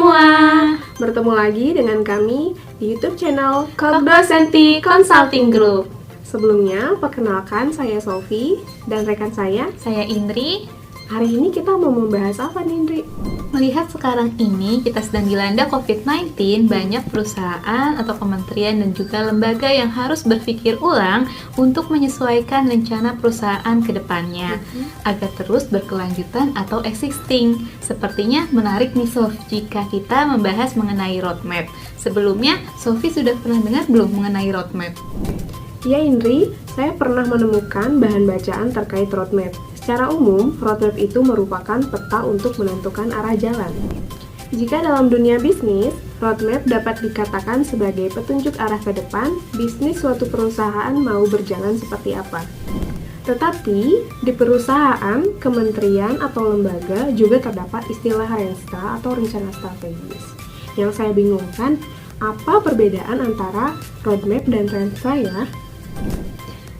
semua, bertemu lagi dengan kami di YouTube channel Cognoscenti Consulting Group. Sebelumnya, perkenalkan saya Sofi dan rekan saya Indri. Hari ini kita mau membahas apa nih, Indri? Melihat sekarang ini kita sedang dilanda COVID-19, banyak perusahaan atau kementerian dan juga lembaga yang harus berpikir ulang untuk menyesuaikan rencana perusahaan ke depannya agar terus berkelanjutan atau existing. Sepertinya menarik nih Sof, jika kita membahas mengenai roadmap. Sebelumnya, Sofi sudah pernah dengar belum mengenai roadmap? Ya Indri, saya pernah menemukan bahan bacaan terkait roadmap. Secara umum, roadmap itu merupakan peta untuk menentukan arah jalan. Jika dalam dunia bisnis, roadmap dapat dikatakan sebagai petunjuk arah ke depan bisnis suatu perusahaan mau berjalan seperti apa. Tetapi, di perusahaan, kementerian, atau lembaga juga terdapat istilah RENSTA atau rencana strategis. Yang saya bingungkan, apa perbedaan antara roadmap dan RENSTA ya?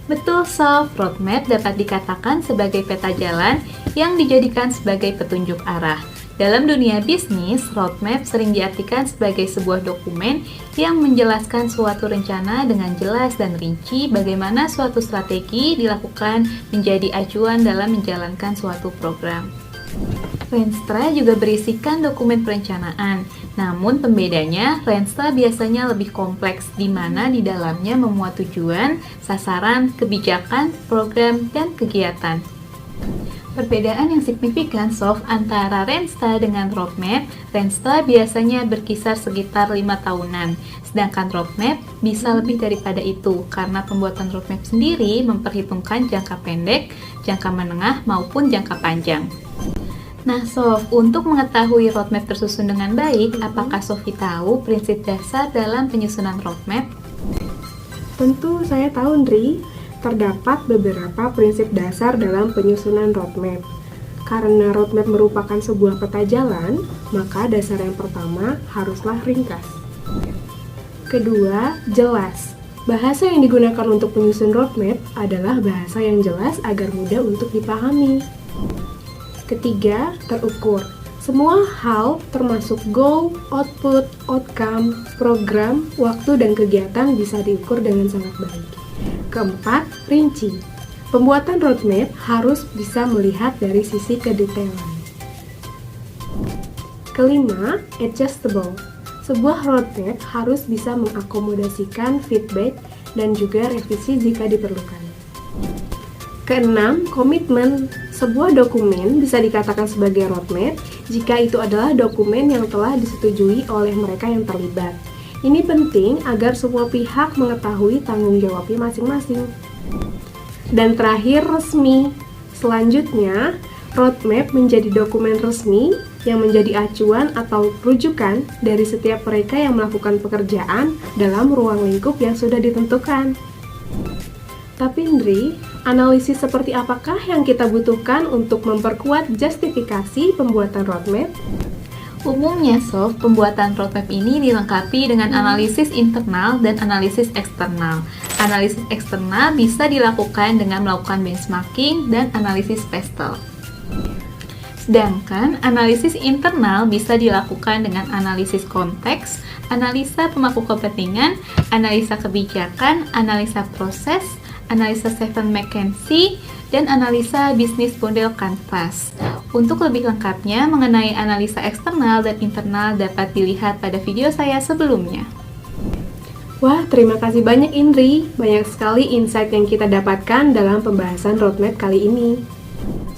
Betul Sof, roadmap dapat dikatakan sebagai peta jalan yang dijadikan sebagai petunjuk arah. Dalam dunia bisnis, roadmap sering diartikan sebagai sebuah dokumen yang menjelaskan suatu rencana dengan jelas dan rinci bagaimana suatu strategi dilakukan menjadi acuan dalam menjalankan suatu program. RENSTA juga berisikan dokumen perencanaan, namun pembedanya RENSTA biasanya lebih kompleks di mana di dalamnya memuat tujuan, sasaran, kebijakan, program, dan kegiatan. Perbedaan yang signifikan Sof antara RENSTA dengan roadmap, RENSTA biasanya berkisar sekitar 5 tahunan, sedangkan roadmap bisa lebih daripada itu karena pembuatan roadmap sendiri memperhitungkan jangka pendek, jangka menengah, maupun jangka panjang. Nah Sof, untuk mengetahui roadmap tersusun dengan baik, apakah Sofi tahu prinsip dasar dalam penyusunan roadmap? Tentu saya tahu, Indri. Terdapat beberapa prinsip dasar dalam penyusunan roadmap. Karena roadmap merupakan sebuah peta jalan, maka dasar yang pertama haruslah ringkas. Kedua, jelas. Bahasa yang digunakan untuk menyusun roadmap adalah bahasa yang jelas agar mudah untuk dipahami. Ketiga, terukur. Semua hal termasuk goal, output, outcome, program, waktu, dan kegiatan bisa diukur dengan sangat baik. Keempat, rinci. Pembuatan roadmap harus bisa melihat dari sisi kedetailan. Kelima, adjustable. Sebuah roadmap harus bisa mengakomodasikan feedback dan juga revisi jika diperlukan. Keenam, komitmen. Sebuah dokumen bisa dikatakan sebagai roadmap jika itu adalah dokumen yang telah disetujui oleh mereka yang terlibat. Ini penting agar semua pihak mengetahui tanggung jawabnya masing-masing. Dan terakhir, resmi. Selanjutnya, roadmap menjadi dokumen resmi yang menjadi acuan atau rujukan dari setiap mereka yang melakukan pekerjaan dalam ruang lingkup yang sudah ditentukan. Tapi Indri, analisis seperti apakah yang kita butuhkan untuk memperkuat justifikasi pembuatan roadmap? Umumnya Sof, pembuatan roadmap ini dilengkapi dengan analisis internal dan analisis eksternal. Analisis eksternal bisa dilakukan dengan melakukan benchmarking dan analisis pestel. Sedangkan analisis internal bisa dilakukan dengan analisis konteks, analisa pemangku kepentingan, analisa kebijakan, analisa proses, analisa Seven McKinsey, dan analisa bisnis model Canvas. Untuk lebih lengkapnya mengenai analisa eksternal dan internal dapat dilihat pada video saya sebelumnya. Wah, terima kasih banyak Indri. Banyak sekali insight yang kita dapatkan dalam pembahasan roadmap kali ini.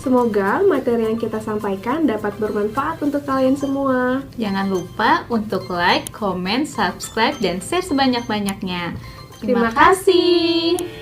Semoga materi yang kita sampaikan dapat bermanfaat untuk kalian semua. Jangan lupa untuk like, comment, subscribe, dan share sebanyak-banyaknya. Terima kasih.